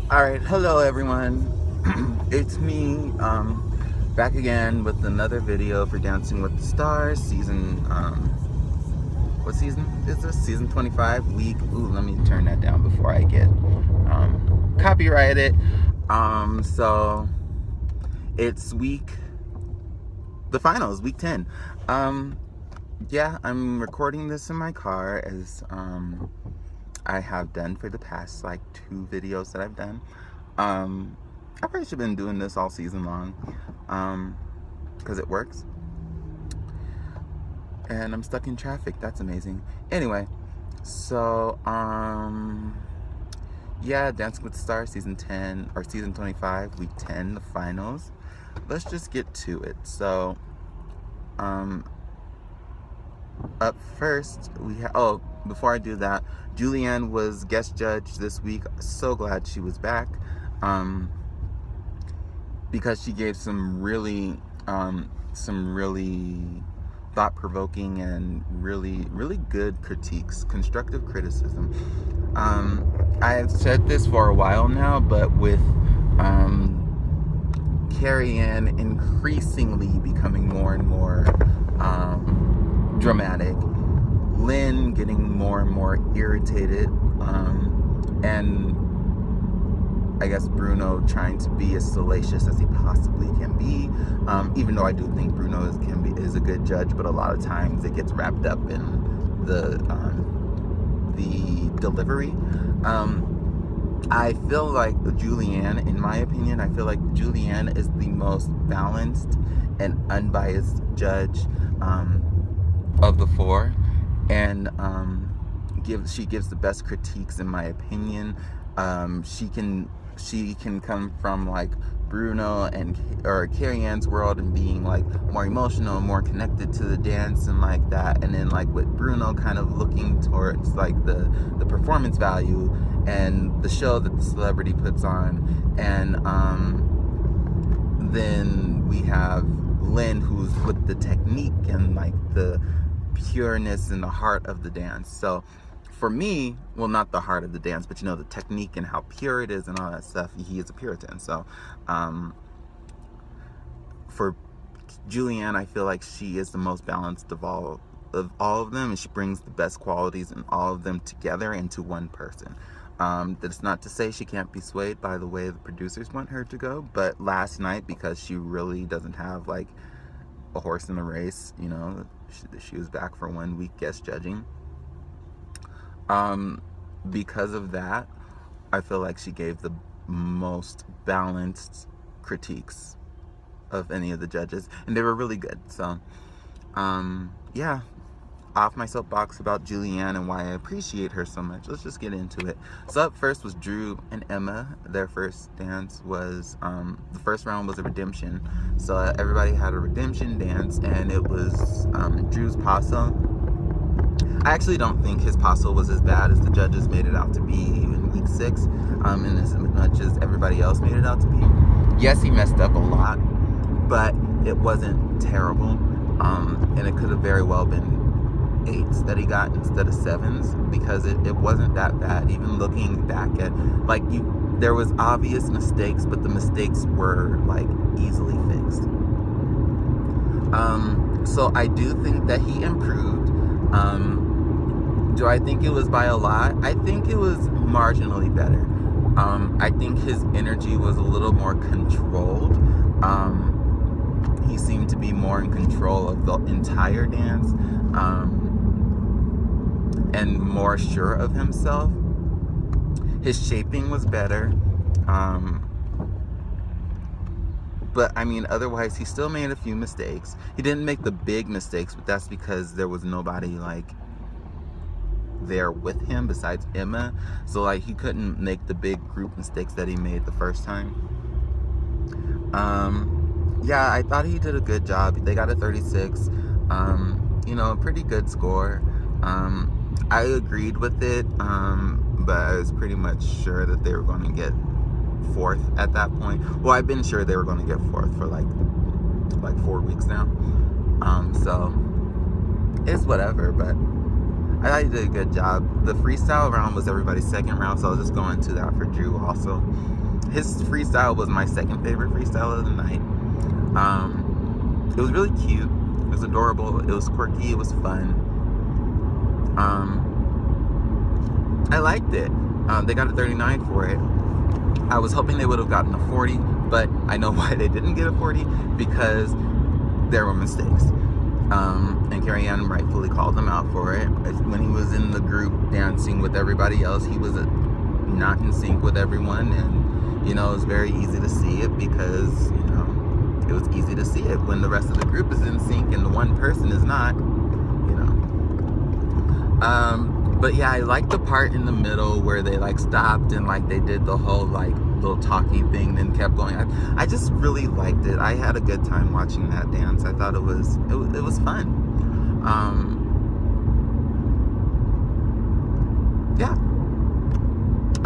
Alright, hello everyone. It's me, back again with another video for Dancing with the Stars, what season is this? Season 25, let me turn that down before I get, copyrighted. So, it's the finals, week 10. Yeah, I'm recording this in my car as, I have done for the past, 2 videos that I've done. I probably should have been doing this all season long, because it works. And I'm stuck in traffic. That's amazing. Anyway, so, yeah, Dancing with the Stars, season 10, or season 25, week 10, the finals. Let's just get to it. So, up first, before I do that, Julianne was guest judge this week. So glad she was back. Because she gave some really thought-provoking and really good critiques, constructive criticism. I've said this for a while now, but with Carrie Ann increasingly becoming more and more dramatic, Lynn getting more and more irritated, and I guess Bruno trying to be as salacious as he possibly can be, even though I do think Bruno is a good judge, but a lot of times it gets wrapped up in the delivery. I feel like Julianne, in my opinion, I feel like Julianne is the most balanced and unbiased judge of the 4, and she gives the best critiques, in my opinion. She can come from Bruno or Carrie Ann's world and being more emotional, more connected to the dance and that, and then with Bruno kind of looking towards the performance value and the show that the celebrity puts on, and then we have Lynn, who's with the technique and the pureness and the heart of the dance. So for me, well, not the heart of the dance, but the technique and how pure it is and all that stuff. He is a Puritan. So for Julianne, I feel like she is the most balanced of all of them, and she brings the best qualities in all of them together into one person. That's not to say she can't be swayed by the way the producers want her to go, but last night, because she really doesn't have a horse in the race, she was back for 1 week guest judging. Because of that, I feel like she gave the most balanced critiques of any of the judges, and they were really good. So, yeah, off my soapbox about Julianne and why I appreciate her so much. Let's just get into it. So up first was Drew and Emma. Their first dance was, the first round was a redemption. So everybody had a redemption dance, and it was Drew's paso. I actually don't think his paso was as bad as the judges made it out to be in week 6, and as much as everybody else made it out to be. Yes, he messed up a lot, but it wasn't terrible, and it could have very well been 8s that he got instead of 7s, because it wasn't that bad. Even looking back at, there was obvious mistakes, but the mistakes were easily fixed. So I do think that he improved. Do I think it was by a lot? I think it was marginally better. I think his energy was a little more controlled. He seemed to be more in control of the entire dance, and more sure of himself. His shaping was better. But I mean, otherwise, he still made a few mistakes. He didn't make the big mistakes, but that's because there was nobody there with him besides Emma. So he couldn't make the big group mistakes that he made the first time. Yeah, I thought he did a good job. They got a 36. A pretty good score. I agreed with it, but I was pretty much sure that they were going to get 4th at that point. Well, I've been sure they were going to get 4th for like 4 weeks now. So it's whatever, but I thought he did a good job. The freestyle round was everybody's second round, so I'll just go into that for Drew also. His freestyle was my second favorite freestyle of the night. It was really cute. It was adorable. It was quirky. It was fun. I liked it. They got a 39 for it. I was hoping they would have gotten a 40, but I know why they didn't get a 40, because there were mistakes. And Carrie Ann rightfully called him out for it. When he was in the group dancing with everybody else, he was not in sync with everyone, and it was very easy to see it, because it was easy to see it when the rest of the group is in sync and the one person is not. But yeah, I liked the part in the middle where they stopped and they did the whole little talking thing, then kept going. I just really liked it. I had a good time watching that dance. I thought it was fun. Yeah.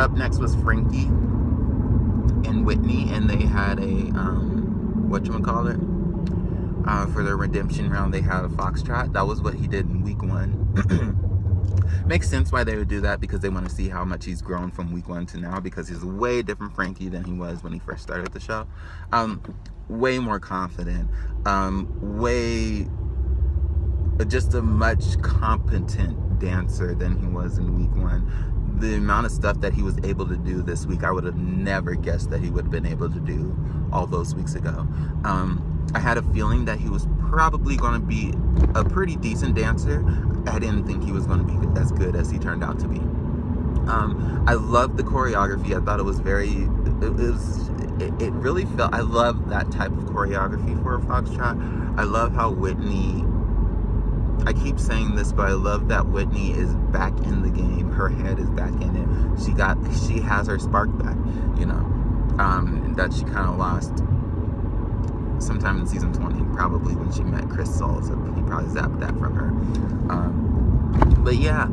Up next was Frankie and Whitney, and they had a whatchamacallit? For their redemption round, they had a foxtrot. That was what he did in week 1. Makes sense why they would do that, because they want to see how much he's grown from week 1 to now, because he's a way different Frankie than he was when he first started the show. Way more confident, way just a much competent dancer than he was in week 1. The amount of stuff that he was able to do this week, I would have never guessed that he would have been able to do all those weeks ago. I had a feeling that he was probably going to be a pretty decent dancer. I didn't think he was going to be as good as he turned out to be. I loved the choreography. I thought it was it really felt, I love that type of choreography for a foxtrot. I love how Whitney, I keep saying this, but I love that Whitney is back in the game. Her head is back in it. She has her spark back, that she kind of lost sometime in season 20, probably when she met Chris Soules. He probably zapped that from her. But yeah,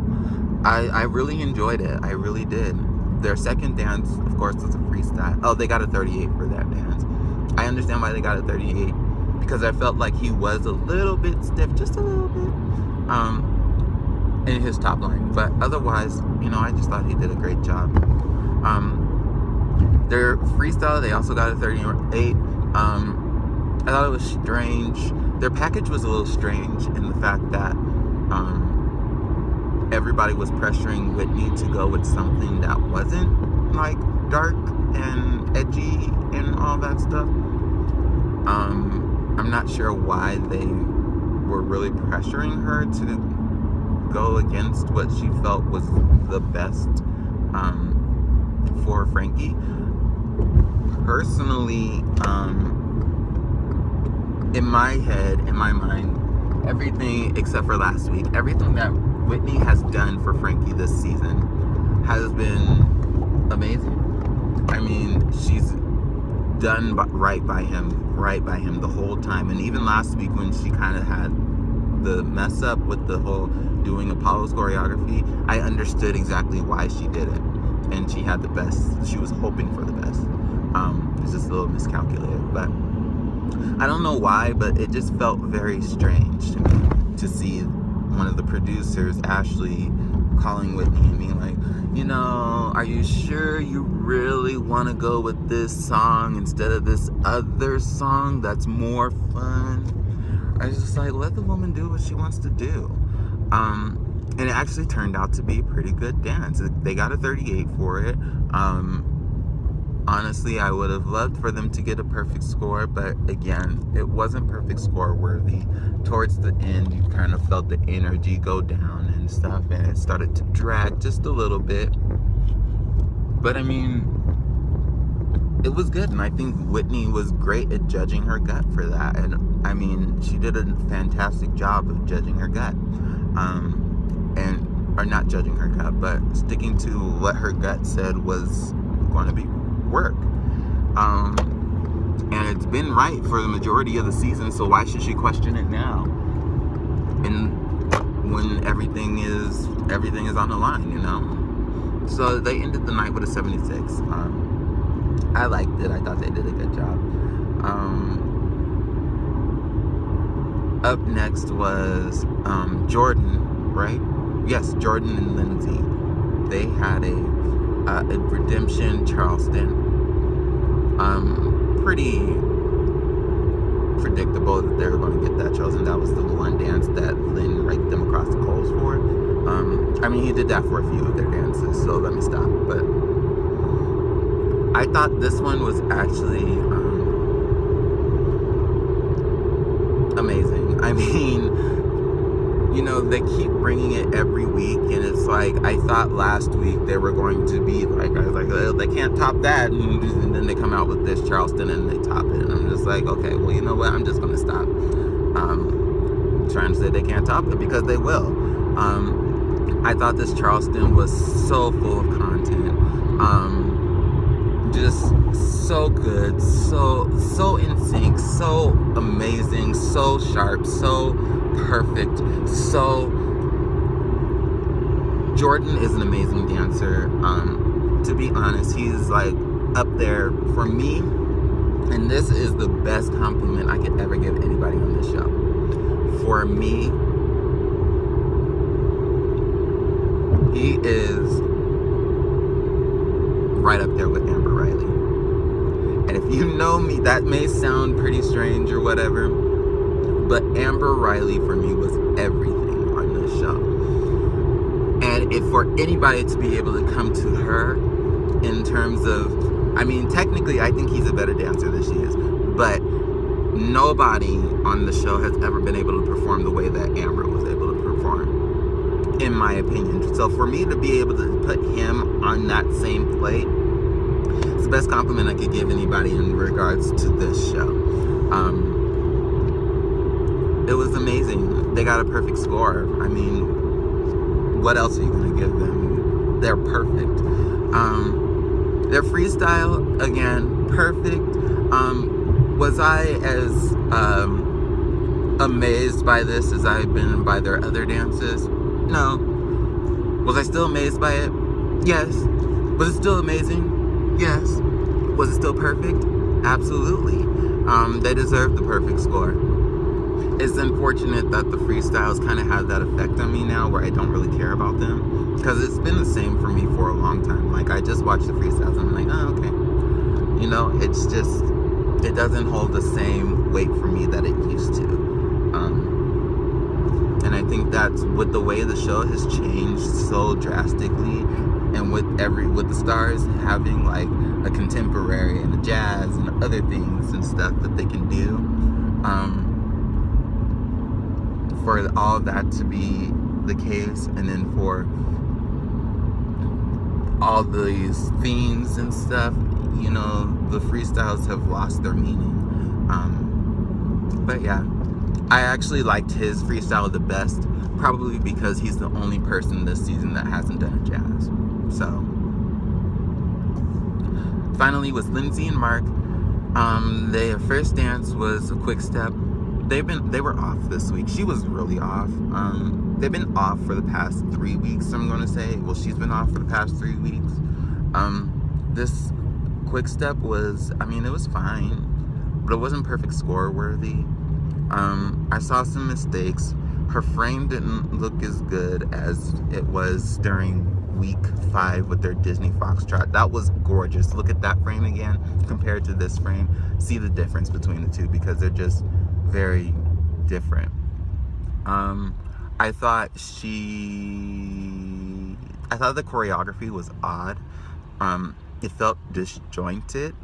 I really enjoyed it. I really did. Their second dance, of course, was a freestyle. Oh, they got a 38 for that dance. I understand why they got a 38, because I felt like he was a little bit stiff, just a little bit, in his top line. But otherwise, I just thought he did a great job. Their freestyle, they also got a 38. I thought it was strange. Their package was a little strange in the fact that everybody was pressuring Whitney to go with something that wasn't dark and edgy and all that stuff. I'm not sure why they were really pressuring her to go against what she felt was the best for Frankie. Personally, in my head, in my mind, everything except for last week, everything that Whitney has done for Frankie this season has been amazing. I mean, she's done right by him the whole time. And even last week when she kind of had the mess up with the whole doing Apollo's choreography, I understood exactly why she did it. And she had the best. She was hoping for the best. It's just a little miscalculated, but I don't know why, but it just felt very strange to me to see one of the producers, Ashley, calling Whitney and being like, are you sure you really want to go with this song instead of this other song that's more fun? I was just like, let the woman do what she wants to do. And it actually turned out to be a pretty good dance. They got a 38 for it. Honestly, I would have loved for them to get a perfect score, but again, it wasn't perfect score worthy. Towards the end, you kind of felt the energy go down and stuff, and it started to drag just a little bit. But I mean, it was good, and I think Whitney was great at judging her gut for that. And I mean, she did a fantastic job of judging her gut. Or not judging her gut, but sticking to what her gut said was going to be work. And it's been right for the majority of the season, so why should she question it now? And when everything is on the line, So they ended the night with a 76. I liked it. I thought they did a good job. Up next was Jordan, right? Yes, Jordan and Lindsay. They had a redemption Charleston. Pretty predictable that they were going to get that chosen. That was the one dance that Lynn raked them across the coals for. I mean, he did that for a few of their dances, so let me stop. But I thought this one was actually amazing. I mean, you know, they keep bringing it every week, and it's like, I thought last week they were going to be like, I was like, oh, they can't top that, and then they come out with this Charleston and they top it, and I'm just like, okay, well, you know what, I'm just gonna stop trying to say they can't top it, because they will. I thought this Charleston was so full of content, just so good, so in sync, so amazing, so sharp, so perfect, so Jordan is an amazing dancer. To be honest, he's like up there for me, and this is the best compliment I could ever give anybody on this show. For me, he is right up there with Amber Riley. And if you know me, that may sound pretty strange or whatever, but Amber Riley for me was everything on this show. And if for anybody to be able to come to her in terms of, I mean, technically I think he's a better dancer than she is, but nobody on the show has ever been able to perform the way that Amber was able to perform, in my opinion. So for me to be able to put him on that same plate, it's the best compliment I could give anybody in regards to this show. It was amazing. They got a perfect score. I mean, what else are you going to give them? They're perfect. Their freestyle, again, perfect. Was I as amazed by this as I've been by their other dances? No. Was I still amazed by it? Yes. Was it still amazing? Yes. Was it still perfect? Absolutely. They deserve the perfect score. It's unfortunate that the freestyles kind of have that effect on me now, where I don't really care about them, because it's been the same for me for a long time. Like, I just watch the freestyles and I'm like, oh, okay. You know, it's just, it doesn't hold the same weight for me that it used to. And I think that's with the way the show has changed so drastically, and with the stars having like a contemporary and a jazz and other things and stuff that they can do, for all that to be the case, and then for all these themes and stuff, you know, the freestyles have lost their meaning. But yeah, I actually liked his freestyle the best, probably because he's the only person this season that hasn't done a jazz. So finally was Lindsay and Mark. Their first dance was a quick step. They were off this week. She was really off. They've been off for the past 3 weeks, I'm going to say. Well, she's been off for the past 3 weeks. This quick step was, I mean, it was fine, but it wasn't perfect score worthy. I saw some mistakes. Her frame didn't look as good as it was during week 5 with their Disney Foxtrot. That was gorgeous. Look at that frame again compared to this frame. See the difference between the two, because they're just very different. I thought the choreography was odd. It felt disjointed.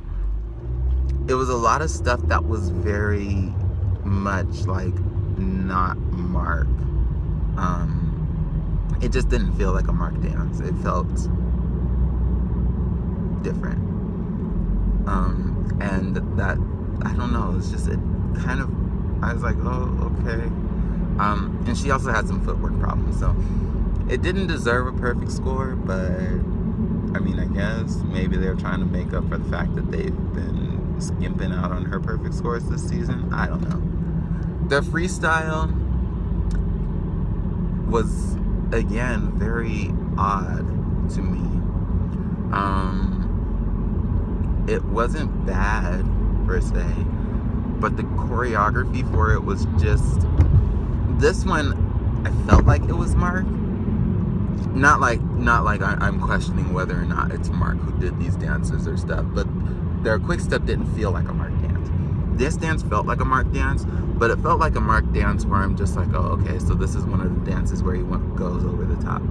It was a lot of stuff that was very much like not Mark. It just didn't feel like a Mark dance. It felt different. And that, I don't know, it's just, it kind of, I was like, oh, okay. And she also had some footwork problems, so it didn't deserve a perfect score, but I mean, I guess maybe they're trying to make up for the fact that they've been skimping out on her perfect scores this season. I don't know. The freestyle was, again, very odd to me. It wasn't bad per se, but the choreography for it was just, this one I felt like it was Mark, not like I'm questioning whether or not it's Mark who did these dances or stuff, but their quick step didn't feel like a Mark dance. This dance felt like a Mark dance, but it felt like a Mark dance where I'm just like, oh, okay, so this is one of the dances where he goes over the top.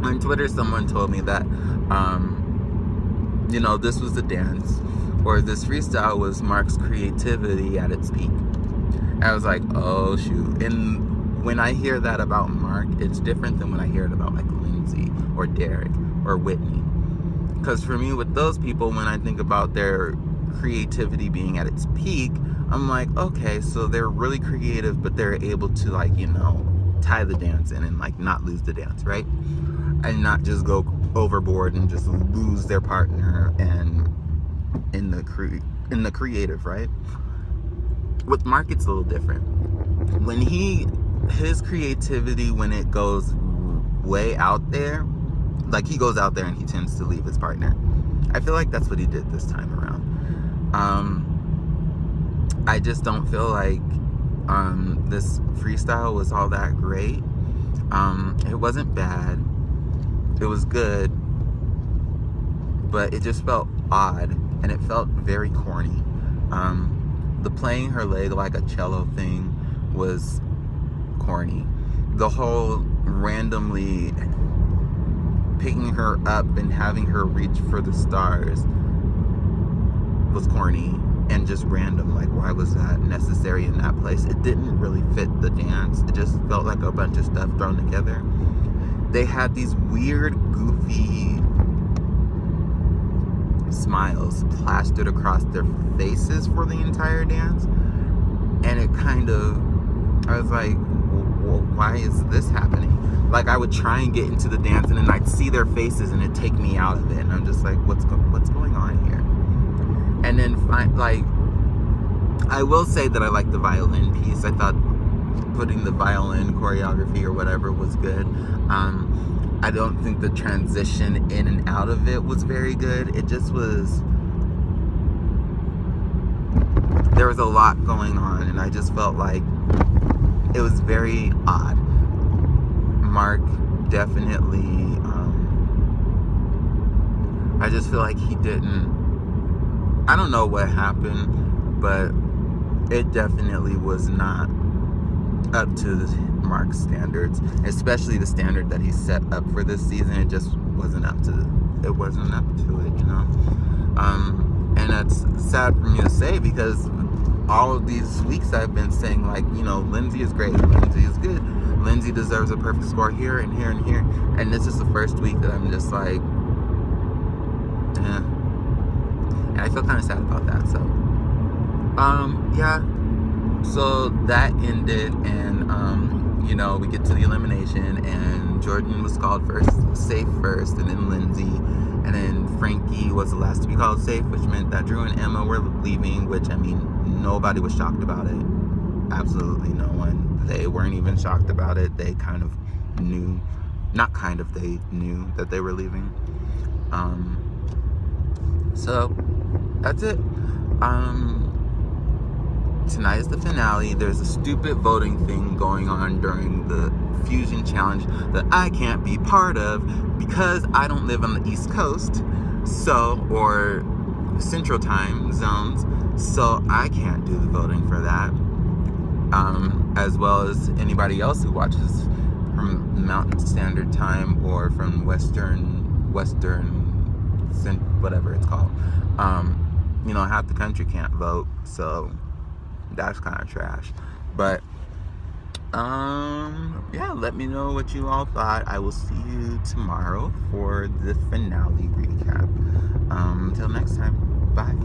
On Twitter, someone told me that, this was the dance, or this freestyle was Mark's creativity at its peak. And I was like, oh, shoot. And when I hear that about Mark, it's different than when I hear it about, like, Lindsay or Derek or Whitney. Because for me, with those people, when I think about their creativity being at its peak, I'm like, okay, so they're really creative, but they're able to, like, tie the dance in and, like, not lose the dance, right? And not just go overboard and just lose their partner and in the creative, right? With Mark, it's a little different. When his creativity, when it goes way out there, like he goes out there and he tends to leave his partner. I feel like that's what he did this time around. I just don't feel like this freestyle was all that great. It wasn't bad. It was good, but it just felt odd, and it felt very corny. The playing her leg like a cello thing was corny. The whole randomly picking her up and having her reach for the stars was corny and just random. Like, why was that necessary in that place? It didn't really fit the dance. It just felt like a bunch of stuff thrown together. They had these weird, goofy smiles plastered across their faces for the entire dance, and it kind of, I was like, well, why is this happening? Like, I would try and get into the dance, and then I'd see their faces, and it'd take me out of it, and I'm just like, what's going on here? And then, I will say that I like the violin piece. I thought putting the violin choreography or whatever was good. I don't think the transition in and out of it was very good. It just was, there was a lot going on, and I just felt like it was very odd. Mark definitely, I just feel like he didn't, I don't know what happened, but it definitely was not up to Mark's standards, especially the standard that he set up for this season. It just wasn't up to it, and that's sad for me to say, because all of these weeks I've been saying, like, Lindsay is great, Lindsay is good, Lindsay deserves a perfect score here and here and here, and this is the first week that I'm just like, and I feel kind of sad about that. So yeah, so that ended, and we get to the elimination, and Jordan was called safe first, and then Lindsay, and then Frankie was the last to be called safe, which meant that Drew and Emma were leaving, which, I mean, nobody was shocked about it. Absolutely no one. They weren't even shocked about it. They kind of knew, they knew that they were leaving. So that's it. Tonight is the finale. There's a stupid voting thing going on during the Fusion Challenge that I can't be part of because I don't live on the East Coast, or Central Time zones, so I can't do the voting for that. As well as anybody else who watches from Mountain Standard Time or from Western, whatever it's called. Half the country can't vote, so that's kind of trash. But yeah, let me know what you all thought. I will see you tomorrow for the finale recap. Until next time, bye.